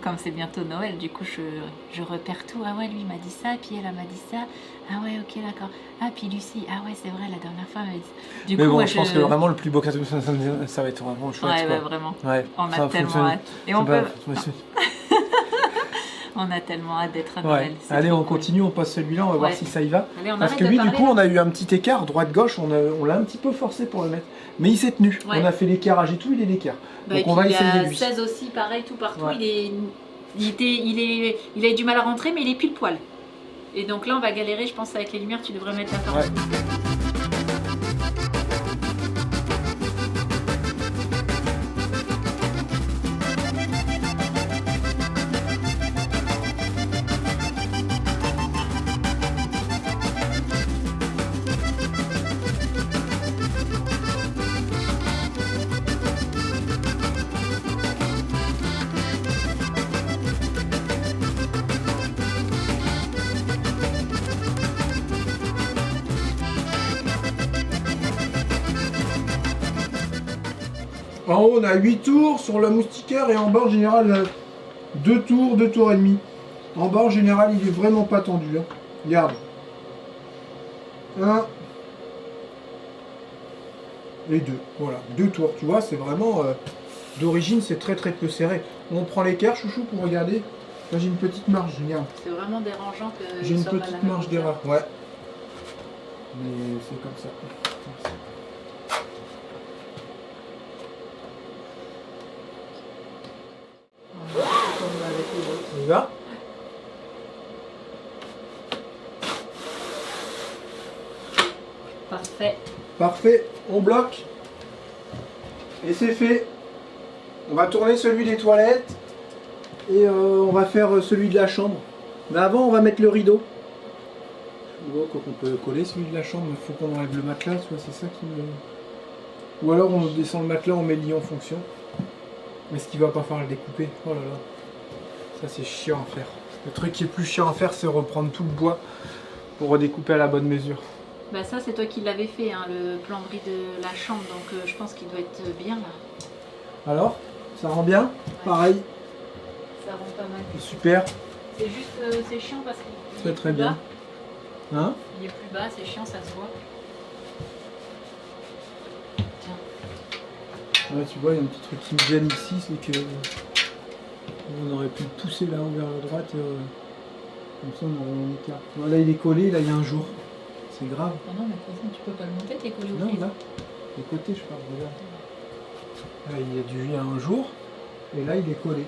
comme c'est bientôt Noël, du coup, je repère tout. Ah ouais, lui, il m'a dit ça, puis elle m'a dit ça. Ah ouais, ok, d'accord. Ah, puis Lucie, ah ouais, c'est vrai, la dernière fois, elle m'a dit ça. Du Mais coup, bon, moi, je pense que vraiment le plus beau cadeau, ça va être vraiment chouette. Ouais, quoi. bah, vraiment. Ouais, On ça a tellement fonctionne. hâte. Et on peut... On a tellement hâte d'être à Noël. Ouais. c'est Allez, trop on cool. continue, on passe celui-là, on va voir Ouais. si ça y va. Allez, on Parce arrête que de lui, du parler, coup, là. on a eu un petit écart, droite-gauche, on l'a un petit peu forcé pour le mettre. Mais il s'est tenu. Ouais. On a fait l'écartage et tout, il est l'écart. Bah, Donc et on va puis, essayer il a lui. 16 aussi, pareil, tout partout. Ouais. Il a eu du mal à rentrer, mais il est pile poil. Et donc là, on va galérer, je pense, avec les lumières, tu devrais mettre la forme. Ouais. En haut, on a 8 tours sur le moustiquaire et en bas, en général, 2 tours et demi. En bas, en général, il est vraiment pas tendu. Hein. Regarde. 1 et 2. Voilà, 2 tours. Tu vois, c'est vraiment... d'origine, c'est très peu serré. On prend l'équerre, chouchou, pour regarder. Là, j'ai une petite marge, regarde. C'est vraiment dérangeant que. J'ai une ce soit pas la petite même marge hauteur. d'erreur. Ouais. Mais c'est comme ça. On y va? Parfait. Parfait, on bloque. Et c'est fait. On va tourner celui des toilettes. Et on va faire celui de la chambre. Mais avant, on va mettre le rideau. Je vois qu'on peut coller celui de la chambre, mais il faut qu'on enlève le matelas, tu vois, c'est ça qui me... Ou alors on descend le matelas, on met le lit en fonction. Mais ce qui va pas faire le découper. Oh là là. Ça c'est chiant à faire. Le truc qui est plus chiant à faire, c'est reprendre tout le bois pour redécouper à la bonne mesure. Bah ça, c'est toi qui l'avais fait, hein, le plomberie de la chambre, donc je pense qu'il doit être bien là. Alors, ça rend bien? Pareil, Ça rend pas mal. c'est super. C'est juste, c'est chiant parce qu'il est Très plus bien. bas. Hein? Il est plus bas, c'est chiant, ça se voit. Ouais, tu vois, il y a un petit truc qui me gêne ici, c'est que on aurait pu le pousser là vers la droite, comme ça on aurait un écart. Là il est collé, là il y a un jour. C'est grave. Ah non, mais de toute façon, tu peux pas le monter, t'es collé au Non, pied. là, les côtés, je parle, regarde. Là il y a un jour, et là il est collé.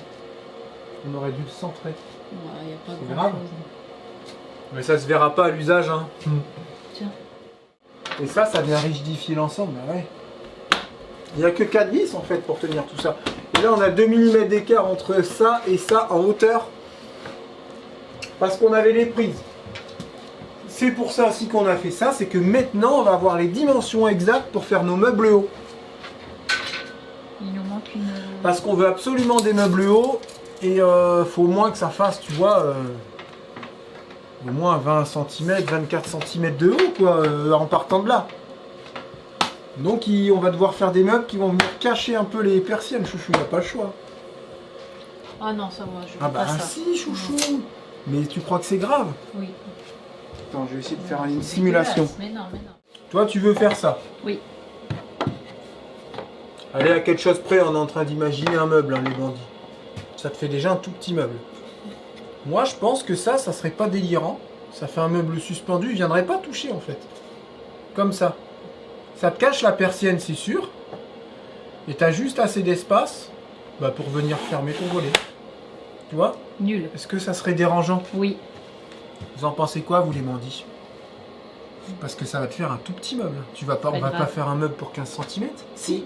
On aurait dû le centrer. Ouais, y a pas C'est grand grave. chose. Mais ça se verra pas à l'usage, hein. Tiens. Et ça vient rigidifier l'ensemble, bah ouais. Il n'y a que 4 vis en fait pour tenir tout ça. Et là on a 2 mm d'écart entre ça et ça en hauteur. Parce qu'on avait les prises. C'est pour ça aussi qu'on a fait ça, c'est que maintenant on va avoir les dimensions exactes pour faire nos meubles hauts. Il nous manque une... Parce qu'on veut absolument des meubles hauts et faut au moins que ça fasse, tu vois, au moins 20 cm, 24 cm de haut quoi, en partant de là. Donc on va devoir faire des meubles qui vont venir cacher un peu les persiennes, chouchou, il n'y a pas le choix. Ah non, ça va, je veux Ah bah pas ça. si, chouchou. Mais tu crois que c'est grave? Oui. Attends, je vais essayer de faire Non, une c'est simulation. dégueulasse, Mais non, mais non. Toi, tu veux faire ça? Oui. Allez, à quelque chose près, on est en train d'imaginer un meuble, hein, les bandits. Ça te fait déjà un tout petit meuble. Moi, je pense que ça serait pas délirant. Ça fait un meuble suspendu, il viendrait pas toucher en fait. Comme ça. Ça te cache la persienne, c'est sûr. Et t'as juste assez d'espace pour venir fermer ton volet. Tu vois? Nul. Est-ce que ça serait dérangeant? Oui. Vous en pensez quoi, vous les bandits? Parce que ça va te faire un tout petit meuble. Tu vas pas, Pas on va grave. pas faire un meuble pour 15 cm. Si.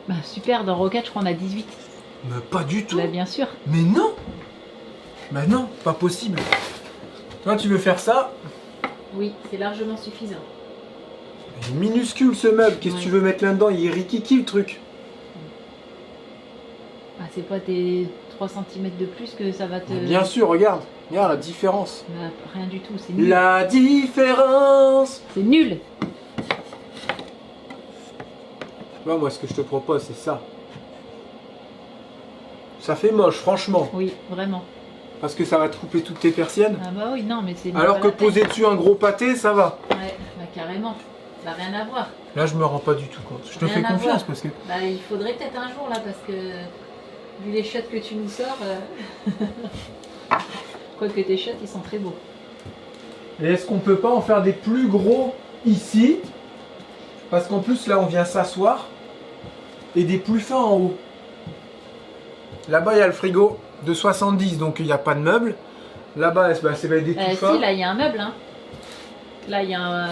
Bah super, dans Rocket, je crois qu'on a 18. Mais pas du tout. Bah bien sûr. Mais non. Bah non, pas possible. Toi, tu veux faire ça? Oui, c'est largement suffisant. Il est minuscule ce meuble. Qu'est-ce que Ouais. tu veux mettre là-dedans? Il est rikiki le truc. Bah, c'est pas tes 3 cm de plus que ça va te... Bien sûr, regarde. Regarde la différence. Bah, rien du tout, c'est nul. La différence. C'est nul. Moi, ce que je te propose, c'est ça. Ça fait moche, franchement. Oui, vraiment. Parce que ça va te couper toutes tes persiennes. Ah bah oui, non, mais c'est... Alors pas que la peine. poser dessus un gros pâté, ça va. Ouais, bah carrément. Ça n'a rien à voir. Là, je me rends pas du tout compte. Je te Rien fais à confiance voir. parce que... Bah il faudrait peut-être un jour là, parce que... Vu les shots que tu nous sors... Quoique tes shots, ils sont très beaux. Et est-ce qu'on peut pas en faire des plus gros ici? Parce qu'en plus, là, on vient s'asseoir. Et des plus fins en haut. Là-bas, il y a le frigo de 70, donc il n'y a pas de meubles. Là-bas, ça va être des tout fins. Si, là il y a un meuble. Hein. Là il y a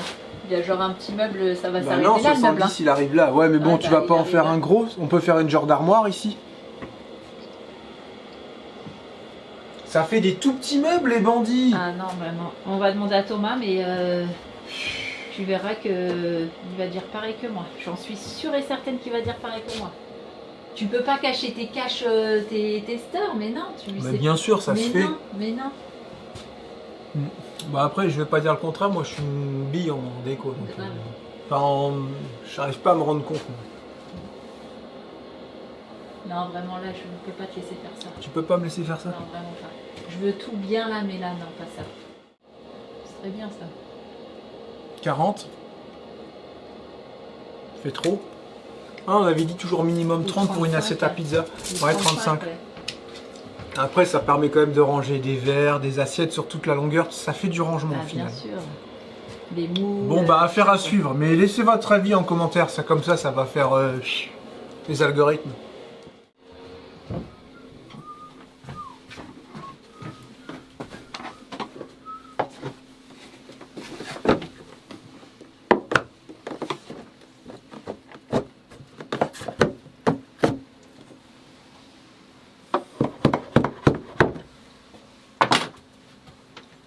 genre un petit meuble, ça va Bah s'arrêter non, là le meuble. 70, il arrive là. Ouais, mais bon, Ouais, tu bah, vas pas il en arrive faire là. un gros. On peut faire une genre d'armoire ici. Ça fait des tout petits meubles, les bandits. Ah non, vraiment. On va demander à Thomas, mais tu verras que il va dire pareil que moi. J'en suis sûre et certaine qu'il va dire pareil que moi. Tu peux pas cacher tes caches, tes stores, mais non, tu Mais sais. bien sûr, ça mais se fait. non, mais non. Bah après, je vais pas dire le contraire. Moi, je suis une bille en déco. Donc, Grave. j'arrive pas à me rendre compte. moi. Non, vraiment là, je ne peux pas te laisser faire ça. Tu peux pas me laisser faire ça? Non, vraiment pas. Je veux tout bien là, mais là, non, pas ça. Ce serait bien ça. 40. Fait trop. Ah, on avait dit toujours minimum Ou 30 pour une 35, assiette à ouais. pizza. Ou Ouais, 35. ouais. Après, ça permet quand même de ranger des verres, des assiettes sur toute la longueur. Ça fait du rangement Ah, au final. bien sûr. Des moules. Bon, bah, affaire à suivre. Mais laissez votre avis en commentaire. Ça, comme ça va faire les algorithmes.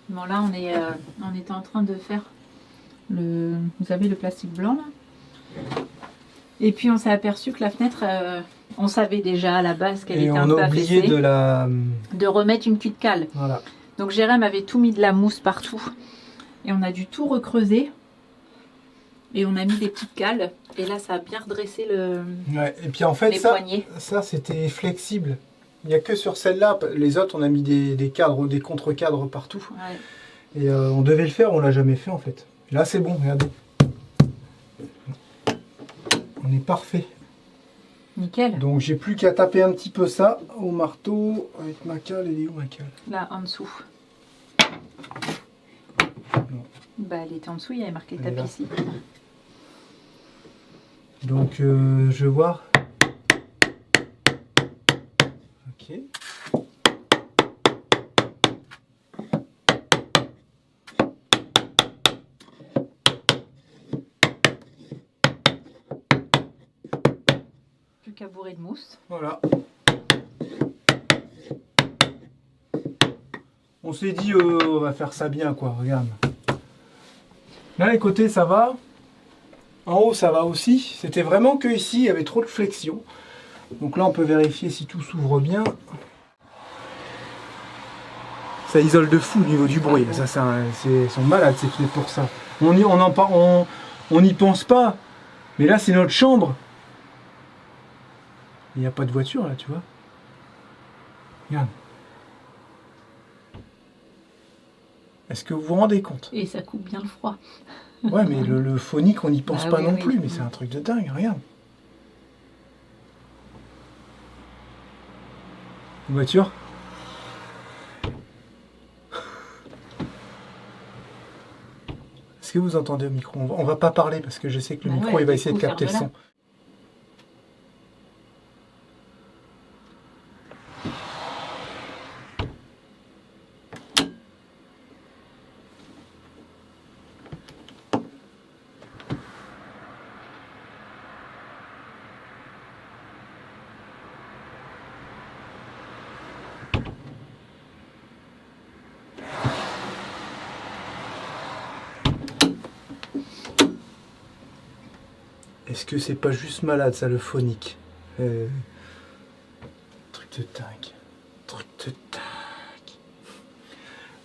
Bon, là, on était en train de faire vous savez, le plastique blanc là. Et puis on s'est aperçu que la fenêtre, on savait déjà à la base qu'elle était un peu affaissée, de remettre une petite cale. Voilà. Donc Jérém avait tout mis de la mousse partout et on a dû tout recreuser et on a mis des petites cales et là ça a bien redressé Ouais. Et puis en fait, les poignées. ça c'était flexible. Il n'y a que sur celle-là. Les autres, on a mis des cadres, des contre-cadres partout. Ouais. Et on devait le faire, on l'a jamais fait en fait. Là, c'est bon, regardez. On est parfait. Nickel. Donc, j'ai plus qu'à taper un petit peu ça au marteau avec ma cale. Elle est où ma cale? Là en dessous. Non. Bah elle était en dessous, il y avait marqué Elle est là. tapissier. Donc, je vais voir. Ok. Plus qu'à bourrer de mousse. Voilà. On s'est dit, on va faire ça bien, quoi. Regarde. Là, les côtés, ça va. En haut, ça va aussi. C'était vraiment que ici, il y avait trop de flexion. Donc là, on peut vérifier si tout s'ouvre bien. Ça isole de fou au niveau du bruit. Ça, ils sont malades, ces fenêtres pour ça. On n'y pense pas. Mais là, c'est notre chambre. Il n'y a pas de voiture, là, tu vois. Regarde. Est-ce que vous vous rendez compte? Et ça coupe bien le froid. Ouais, mais le phonique, on n'y pense Ah pas oui, non oui. plus. Mais c'est un truc de dingue, regarde. Une voiture? Est-ce que vous entendez au micro? On va pas parler parce que je sais que le Bah micro ouais, il va du essayer de coup, capter le ferme-la. son. Est-ce que c'est pas juste malade ça, le phonique? Truc de dingue. Truc de dingue.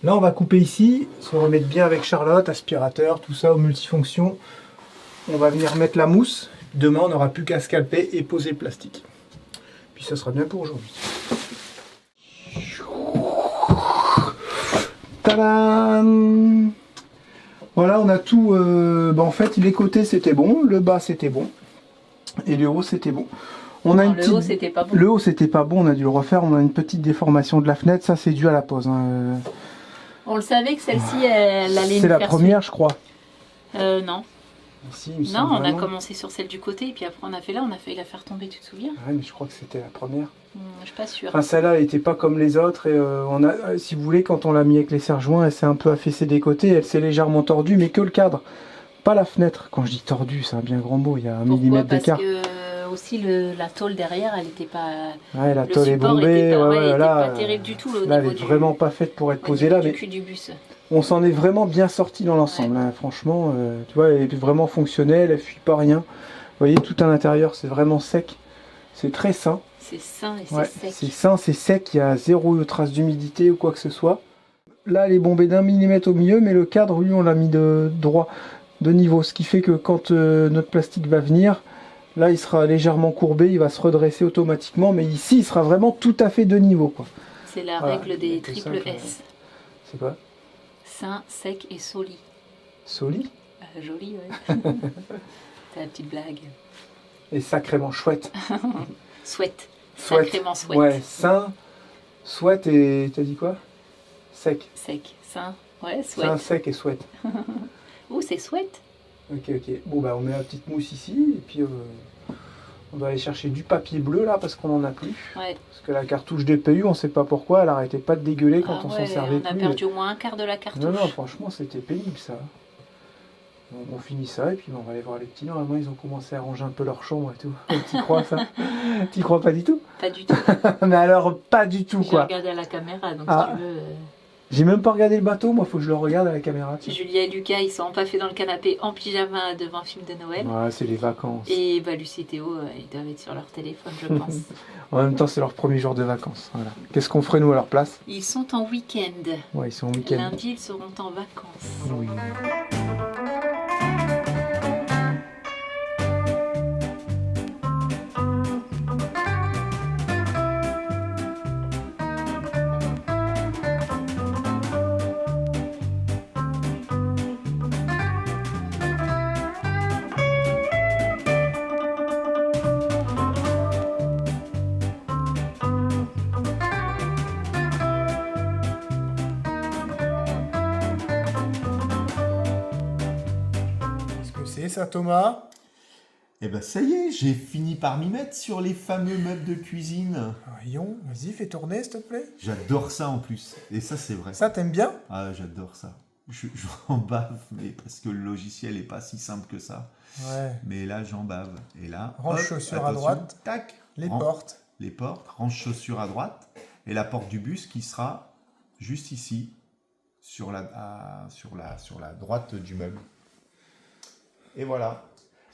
Là on va couper ici, se remettre bien avec Charlotte, aspirateur, tout ça, aux multifonctions. On va venir mettre la mousse. Demain on n'aura plus qu'à scalper et poser le plastique. Puis ça sera bien pour aujourd'hui. Tadam! Voilà, on a tout. En fait, les côtés c'était bon, le bas c'était bon, et le haut c'était bon. On a Non, une le petite... haut, c'était pas bon. Le haut c'était pas bon, on a dû le refaire. On a une petite déformation de la fenêtre, ça c'est dû à la pose. Hein. On le savait que celle-ci, elle allait C'est nous la faire première, je crois. Non. Si, il me Non, semble on a vraiment. commencé sur celle du côté, et puis après on a fait là, on a failli la faire tomber, tu te souviens? Ouais, mais je crois que c'était la première. Je suis pas sûre. Enfin, celle-là elle était pas comme les autres. Et on a, si vous voulez, quand on l'a mis avec les serre-joints, elle s'est un peu affaissée des côtés. Elle s'est légèrement tordue, mais que le cadre, pas la fenêtre. Quand je dis tordue, c'est un bien grand mot. Il y a un Pourquoi? millimètre Parce d'écart. que aussi la tôle derrière, elle était pas. Ouais, la Le tôle est support bombée. était pas, Ouais, était là, pas terrible du tout au là, elle niveau est du. vraiment pas faite pour être au posée niveau là, du mais cul du bus. on s'en est vraiment bien sorti dans l'ensemble. Hein. Franchement, tu vois, elle est vraiment fonctionnelle, elle fuit pas rien. Vous voyez, tout à l'intérieur, c'est vraiment sec. C'est très sain. C'est sain et Ouais, c'est c'est sec. sain, c'est sec, il y a zéro trace d'humidité ou quoi que ce soit. Là, elle est bombée d'1 millimètre au milieu, mais le cadre, lui, on l'a mis de droit, de niveau. Ce qui fait que quand notre plastique va venir, là, il sera légèrement courbé, il va se redresser automatiquement, mais ici, il sera vraiment tout à fait de niveau, quoi. C'est la Voilà, règle des tout triple simple. S. C'est quoi? Sain, sec et soli. Soli Joli, ouais. C'est la petite blague. et sacrément chouette. Souhaite. Souhaite. Sacrément souhaite. Ouais, sain, souhaite et t'as dit quoi? Sec. Sec. Sain. Ouais, Sain, souhaite. sec et souhaite. Oh, c'est souhaite. Ok, ok. Bon, bah, on met la petite mousse ici, et puis on doit aller chercher du papier bleu là parce qu'on en a plus. Ouais. Parce que la cartouche DPU, on sait pas pourquoi, elle arrêtait pas de dégueuler quand Ah on ouais, s'en servait on a plus. perdu au moins un quart de la cartouche. Non, non, franchement, c'était pénible ça. Donc, on finit ça, et puis on va aller voir les petits. Normalement, ils ont commencé à ranger un peu leur chambre et tout. T'y crois ça? T'y crois pas du tout? Pas du tout. Mais alors, pas du tout J'ai quoi. regardé à la caméra, donc Ah. si tu veux. J'ai même pas regardé le bateau, moi, faut que je le regarde à la caméra. tiens. Julia et Lucas, ils sont empaffés dans le canapé en pyjama devant un film de Noël. Ouais, c'est les vacances. Et bah, Lucie et Théo, ils doivent être sur leur téléphone, je pense. En même temps, c'est leur premier jour de vacances. Voilà. Qu'est-ce qu'on ferait nous à leur place? Ils sont en week-end. Ouais, ils sont au week-end. Lundi, ils seront en vacances. Oui. Qu'est-ce que c'est ça, Thomas? Eh ben ça y est, j'ai fini par m'y mettre sur les fameux meubles de cuisine. Voyons, vas-y, fais tourner, s'il te plaît. J'adore ça en plus. Et ça, c'est vrai. Ça, t'aimes bien? Ah, j'adore ça. J'en bave, mais parce que le logiciel n'est pas si simple que ça. Ouais. Mais là, j'en bave. Et là, Range hop, chaussures à attention, droite. Tac. Les Ran- portes. Les portes, range chaussures à droite. Et la porte du bus qui sera juste ici, sur la droite du meuble. Et voilà.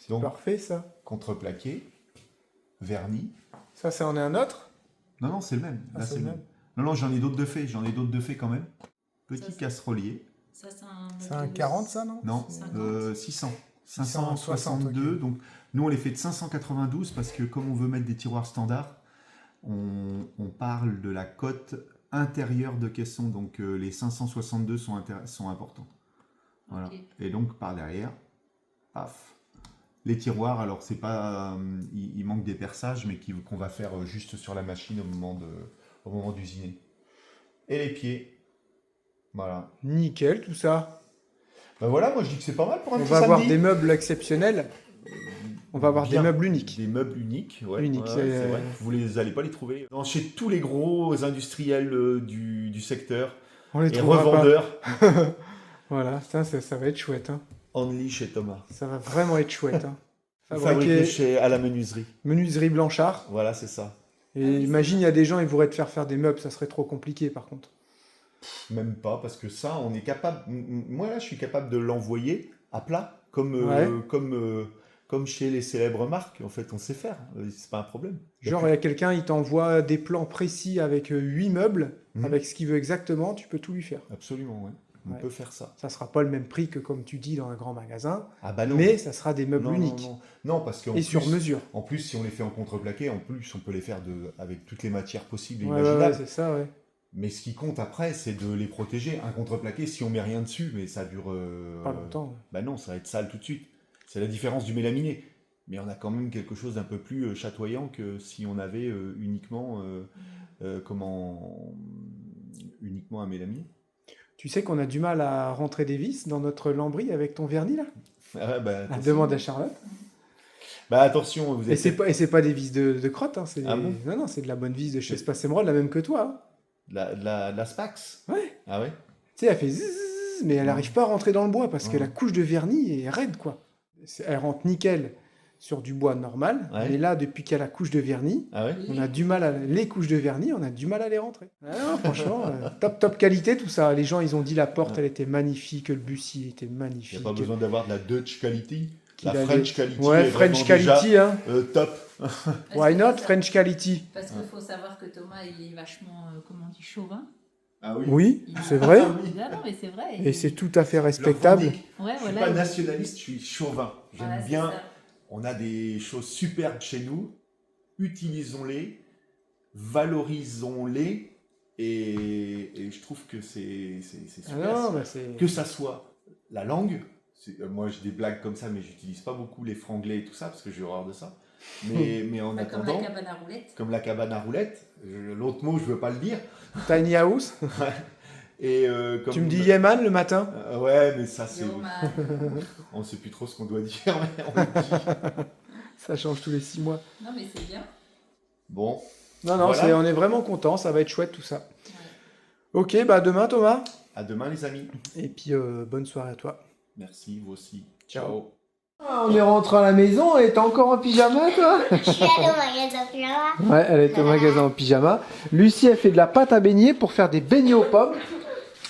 Donc, Parfait, ça. contreplaqué, vernis. Ça, c'est en est un autre? Non, non, c'est le même. Ah, Là, c'est c'est le le même. même. Non, non, j'en ai d'autres de faits. J'en ai d'autres de faits quand même. Petit Ça, c'est- casserolier. Ça, c'est un. C'est un 40, ça, non? Non, 50. 600. 660, 562. ok. Donc, nous, on les fait de 592 parce que comme on veut mettre des tiroirs standards, on parle de la cote intérieure de caisson. Donc, les 562 sont importants. Voilà. Ok. Et donc, par derrière, paf. Les tiroirs, alors, c'est pas. Il manque des perçages, mais qu'on va faire juste sur la machine au moment d'usiner. Et les pieds. Voilà. Nickel, tout ça. Ben voilà, moi je dis que c'est pas mal pour un On petit va avoir samedi. des meubles exceptionnels. On va avoir des Bien. meubles uniques. Des meubles uniques, ouais. Uniques, Ouais, c'est- c'est vrai. Vous allez pas les trouver chez tous les gros industriels du secteur On les et trouvera pas. revendeurs. Voilà, ça va être chouette. Hein. Only chez Thomas. Ça va vraiment être chouette. Hein. Fabriqué à la menuiserie. Menuiserie Blanchard. Voilà, c'est ça. Et imagine, il y a des gens, ils voudraient te faire des meubles, ça serait trop compliqué par contre. Même pas, parce que ça, on est capable. Moi là, je suis capable de l'envoyer à plat, comme comme chez les célèbres marques, en fait, on sait faire. C'est pas un problème. Genre, il y a quelqu'un, il t'envoie des plans précis avec 8 meubles, Mhm. avec ce qu'il veut exactement, tu peux tout lui faire. Absolument, ouais. On Ouais. peut faire ça. Ça sera pas le même prix que, comme tu dis, dans un grand magasin, Ah bah non. mais ça sera des meubles non, uniques non, non. Non, parce qu'en et plus, sur mesure. En plus, si on les fait en contreplaqué, en plus, on peut les faire avec toutes les matières possibles et Ouais, imaginables. c'est ça, ouais. Mais ce qui compte après, c'est de les protéger. Un contreplaqué, si on met rien dessus, mais ça dure... Pas longtemps. Bah non, ça va être sale tout de suite. C'est la différence du mélaminé. Mais on a quand même quelque chose d'un peu plus chatoyant que si on avait uniquement uniquement un mélaminé. Tu sais qu'on a du mal à rentrer des vis dans notre lambris avec ton vernis, là? Ah, bah, Ah, attention. demande à Charlotte. Bah attention, vous Et êtes... c'est pas des vis de crotte, hein, c'est Ah bon non, non, c'est de la bonne vis de chez Space Emerald, la même que toi. Hein. De la Spax. Ouais. Ah ouais. Tu sais, elle fait zzzz, mais elle n'arrive pas à rentrer dans le bois parce que Ouais. la couche de vernis est raide, quoi. Elle rentre nickel sur du bois normal, Ouais. mais là, depuis qu'il y a la couche de vernis, Ah ouais. on a du mal à les couches de vernis, on a du mal à les rentrer. Ah non, franchement, top qualité tout ça. Les gens, ils ont dit la porte, Ouais. elle était magnifique, le bustier était Il magnifique. n'y a pas besoin d'avoir de la Dutch quality. Qu'il La allait- French quality Ouais, est French vraiment quality, hein. déjà, top. Why not French quality? Parce qu'il faut savoir que Thomas, il est vachement, comment on dit, chauvin. Ah oui. Oui, c'est vrai. Ah non, mais c'est vrai. Et c'est tout à fait respectable. Ouais, Je suis voilà. pas nationaliste, je suis chauvin. J'aime Voilà, c'est bien. ça. On a des choses superbes chez nous. Utilisons-les, valorisons-les, et je trouve que c'est Ah super. non, bah c'est... Que ça soit la langue. Moi, j'ai des blagues comme ça, mais j'utilise pas beaucoup les franglais et tout ça parce que j'ai horreur de ça. Mais en Comme attendant, la cabane à roulettes. comme la cabane à roulettes, l'autre mot, je veux pas le dire. Tiny house. Et comme Tu me dis Yeman le matin? Ouais, mais ça c'est. Yoman. On sait plus trop ce qu'on doit dire, mais on le dit. Ça change tous les 6 mois. Non, mais c'est bien. Bon, Non, non, Voilà. on est vraiment content, ça va être chouette tout ça. Ok, bah à demain Thomas. à demain les amis. Et puis bonne soirée à toi. Merci, vous aussi. Ciao. Ciao. Ah, on est rentré à la maison et t'es encore en pyjama toi? Je suis allée au magasin pyjama. Ouais, elle est au magasin en pyjama. Lucie, elle fait de la pâte à beignet pour faire des beignets aux pommes.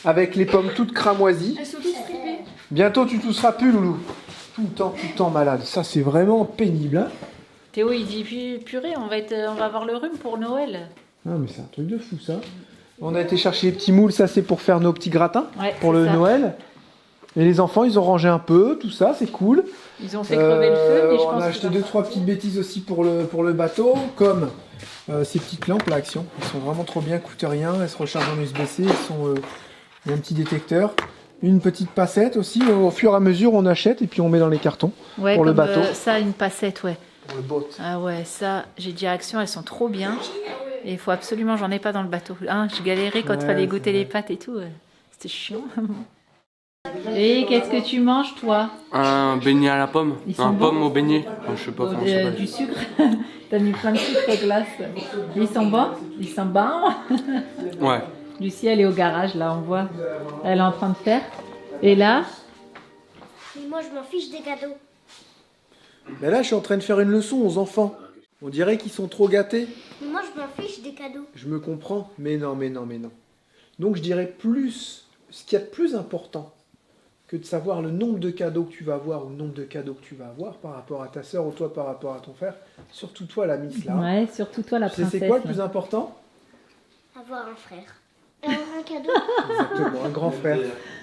Avec les pommes toutes cramoisies. Elles sont toutes fripées. Bientôt tu tousseras plus Loulou. Tout le temps malade. Ça c'est vraiment pénible. Hein. Théo, il dit purée, on va avoir le rhume pour Noël. Ah mais c'est un truc de fou ça. On a été chercher les petits moules, ça c'est pour faire nos petits gratins. Ouais, Pour c'est le ça. Noël. Et les enfants ils ont rangé un peu, tout ça, c'est cool. Ils ont fait crever le feu, mais je on pense a que acheté ça 2-3 va petites bêtises aussi pour le bateau, comme ces petites lampes là, Action. Elles sont vraiment trop bien, coûtent rien, elles se rechargent en USB-C, il y a un petit détecteur. Une petite passette aussi, au fur et à mesure on achète et puis on met dans les cartons Ouais, pour le comme, bateau. ça, une passette, ouais. pour le boat. Ah ouais, ça, j'ai dit Action, elles sont trop bien. Et il faut absolument, j'en ai pas dans le bateau. Hein, je galérais quand il Ouais, fallait c'est goûter vrai. les pâtes et tout. C'était chiant. Et qu'est-ce que tu manges, toi? Un beignet à la pomme. Ils sont Un bons pomme au beignet. Je sais pas comment ça s'appelle. Du sucre. T'as mis plein de sucre glace. Ils sont bons? Ils sont bons? Ouais. Lucie, elle est au garage, là, on voit. Elle est en train de faire. Et là, Mais moi, je m'en fiche des cadeaux. Mais là je suis en train de faire une leçon aux enfants. On dirait qu'ils sont trop gâtés. Mais moi, je m'en fiche des cadeaux. Je me comprends, mais non. Donc je dirais plus, ce qu'il y a de plus important que de savoir le nombre de cadeaux que tu vas avoir ou le nombre de cadeaux que tu vas avoir par rapport à ta sœur ou toi par rapport à ton frère, surtout toi la miss là. ouais, surtout toi, la Tu sais, princesse. c'est quoi le là. plus important? Avoir un frère. Avoir un cadeau. Exactement,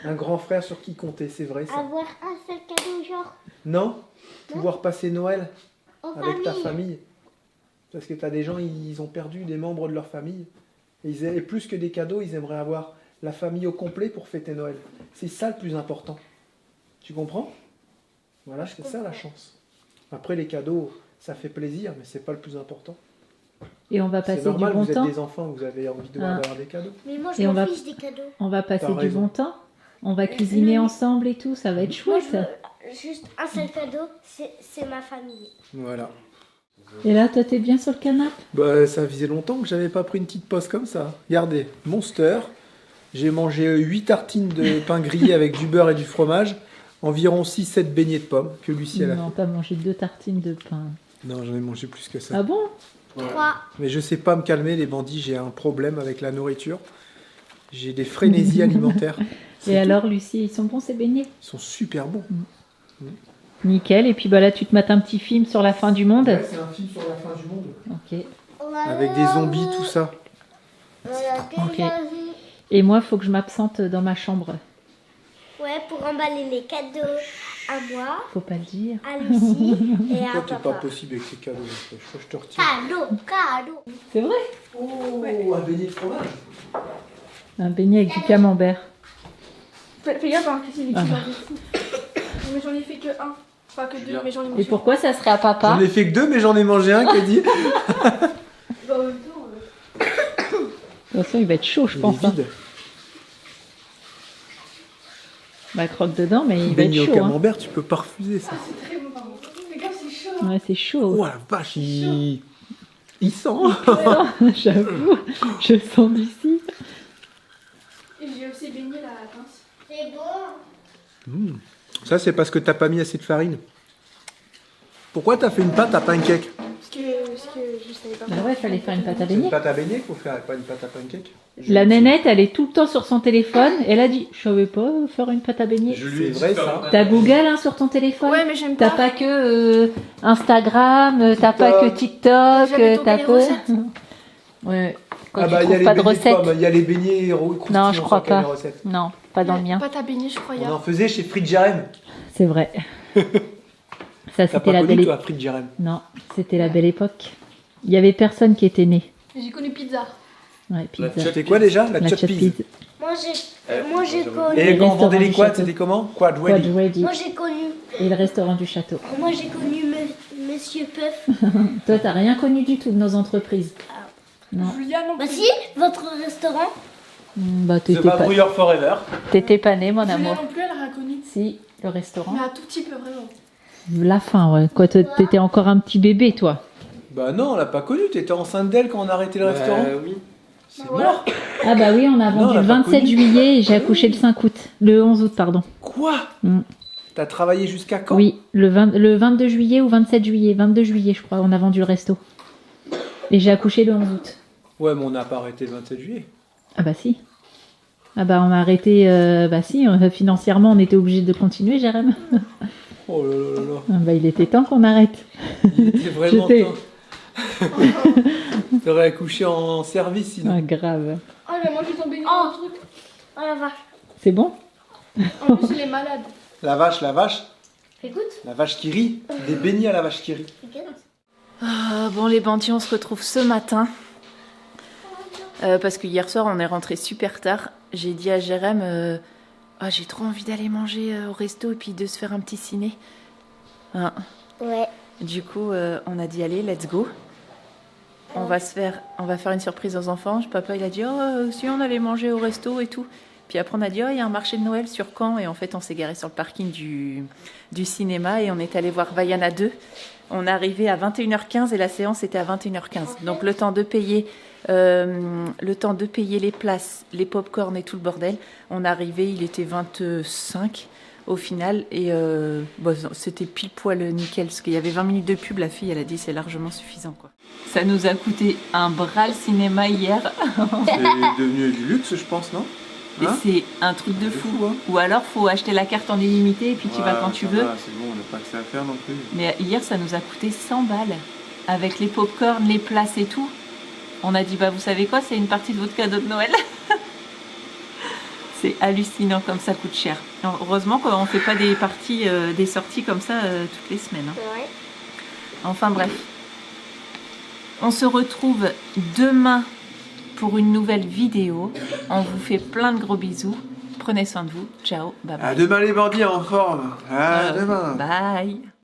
un grand frère sur qui compter, c'est vrai ça. Avoir un seul cadeau, genre Non? Pouvoir passer Noël en avec ta famille. Parce que tu as des gens, ils ont perdu des membres de leur famille. Et plus que des cadeaux, ils aimeraient avoir la famille au complet pour fêter Noël. C'est ça le plus important. Tu comprends? Voilà, c'est ça la chance. Après, les cadeaux, ça fait plaisir, mais c'est pas le plus important. Et on va C'est passer normal, du bon vous êtes temps. des enfants, vous avez envie Ah. d'avoir des cadeaux. Mais moi, Et je on m'en va- fiche des cadeaux. On va passer T'as du raison. bon temps. On va cuisiner Le- ensemble et tout. Ça va être Moi, chouette. je veux juste un seul cadeau, c'est ma famille. Voilà. Et là, toi, t'es bien sur le canapé? Bah, ça faisait longtemps que j'avais pas pris une petite pause comme ça. Regardez, Monster. J'ai mangé 8 tartines de pain grillé avec du beurre et du fromage. Environ 6-7 beignets de pommes que Lucie elle a Non, t'as mangé 2 tartines de pain. fait. Non, j'en ai mangé plus que ça. Ah bon? 3. Mais je sais pas me calmer, les bandits, j'ai un problème avec la nourriture. J'ai des frénésies alimentaires. C'est Et tout. alors, Lucie, ils sont bons ces beignets? Ils sont super bons. Nickel. Et puis bah là, tu te mates un petit film sur la fin du monde. Ouais, c'est un film sur la fin du monde. Ok. Avec des zombies, tout ça. Ok. Et moi, faut que je m'absente dans ma chambre. Ouais, pour emballer les cadeaux à moi, Faut pas le dire. à Lucie et à Toi, t'es pas papa. possible avec ces cadeaux. Je te retire. Cadeau. C'est vrai. Oh, un beignet de fromage. Un beignet avec du camembert. Fais gaffe, hein, Christine, Ah. tu vas de fou. Mais j'en ai fait que un. Enfin, que deux, mais j'en ai Et mangé. pourquoi ça serait à papa? J'en ai fait que 2, mais j'en ai mangé un qui a dit. Bah, en même temps, De toute façon, il va être chaud, je pense. hein. vide. Bah, croque dedans, mais il va être Beignet au chaud. Hein. camembert, tu peux pas refuser ça. c'est très bon, par contre. Fais gaffe, c'est chaud. Ouais, c'est chaud. Oh la vache, il sent. J'avoue, je sens d'ici. Et j'ai aussi baigné la pince. C'est bon. Ça, c'est parce que t'as pas mis assez de farine. Pourquoi t'as fait une pâte à pancake? Parce que je savais pas. Bah ouais, il fallait faire une pâte à C'est une beignet. pâte à beignet qu'il faut faire, pas une pâte à pancake. La nénette, elle est tout le temps sur son téléphone. Elle a dit, je savais pas faire une pâte à beignet. C'est vrai ça. T'as Google hein, sur ton téléphone. Ouais, mais j'aime T'as pas. pas que Instagram, t'as pas que TikTok, J'avais tombé t'as les pas. recettes. Ouais. Quand Ah tu bah il y a trouves les pas de beignets de recettes. pommes, il y a les beignets croustillants Non, je crois sur quelle pas. recette. Non, pas dans le mien. Pâte à beignet, je crois. On en faisait chez Frites Jarem. C'est vrai. T'as Ça, c'était pas la connu belle toi époque. Frites Jarem? Non, c'était la belle époque. Il y avait personne qui était né. J'ai connu pizza. Ouais, pizza. C'était quoi déjà? La La chutpeas. chutpeas. Moi j'ai connu. Et quand on restaurant vendait les du quads, château. c'était comment? Quad Quad ready. ready. Moi j'ai connu. Et le restaurant du château. Moi j'ai connu Monsieur Puff. Toi, t'as rien connu du tout de nos entreprises. Non. Julia non Bah plus. si, votre restaurant. Bah, The t'étais Forever. pas né, mon Julia amour. non plus, elle a rien connu. Si, le restaurant. Mais un tout petit peu, vraiment. La fin, ouais. Quoi, t'étais encore un petit bébé, toi. Bah non, on l'a pas connu. T'étais enceinte d'elle quand on a arrêté le restaurant. Oui. C'est Bah voilà. mort. Ah bah oui, on a Non, vendu on le l'a pas 27 connu. juillet et j'ai accouché le 5 août. Le 11 août, pardon. Quoi? Mm. T'as travaillé jusqu'à quand? Oui, le 22 juillet ou 27 juillet. 22 juillet, je crois, on a vendu le resto. Et j'ai accouché le 11 août. Ouais, mais on n'a pas arrêté le 27 juillet. Ah bah si. Ah bah on a arrêté, bah si, financièrement on était obligé de continuer, Jérém. Oh là là là là. Ah bah il était temps qu'on arrête. Il était vraiment J'étais- temps. T'aurais accouché en service sinon. Ah grave. Oh, j'ai mangé ton beignet dans le truc. Oh la vache. C'est bon? En plus, il est malade. La vache, la vache. Écoute. La vache qui rit. Des beignets à la vache qui rit. Bon les bandits, on se retrouve ce matin. Parce que hier soir on est rentré super tard. J'ai dit à Jérém, ah, j'ai trop envie d'aller manger au resto et puis de se faire un petit ciné. Hein. Ouais. Du coup, on a dit allez, let's go. On va faire une surprise aux enfants. Papa il a dit oh si on allait manger au resto et tout. Puis après on a dit oh il y a un marché de Noël sur Caen et en fait on s'est garé sur le parking du cinéma et on est allé voir Vaiana 2. On est arrivé à 21h15 et la séance était à 21h15. Donc le temps de payer les places, les pop-corn et tout le bordel. On est arrivé, il était 25 au final et c'était pile poil nickel parce qu'il y avait 20 minutes de pub. La fille elle a dit c'est largement suffisant quoi. Ça nous a coûté un bras le cinéma hier. C'est devenu du luxe, je pense, non? Et Hein? c'est un truc de fou. hein. Ou alors faut acheter la carte en illimité et puis tu vas quand tu veux. C'est bon, on n'a pas que ça à faire non plus. Mais hier ça nous a coûté 100 balles avec les pop-corn, les places et tout. On a dit bah vous savez quoi, c'est une partie de votre cadeau de Noël. C'est hallucinant comme ça coûte cher. Heureusement qu'on fait pas des parties, des sorties comme ça toutes les semaines. Hein. Ouais. Enfin bref. On se retrouve demain pour une nouvelle vidéo. On vous fait plein de gros bisous. Prenez soin de vous. Ciao. Bye bye. À demain les bandits en forme. À demain. Bye.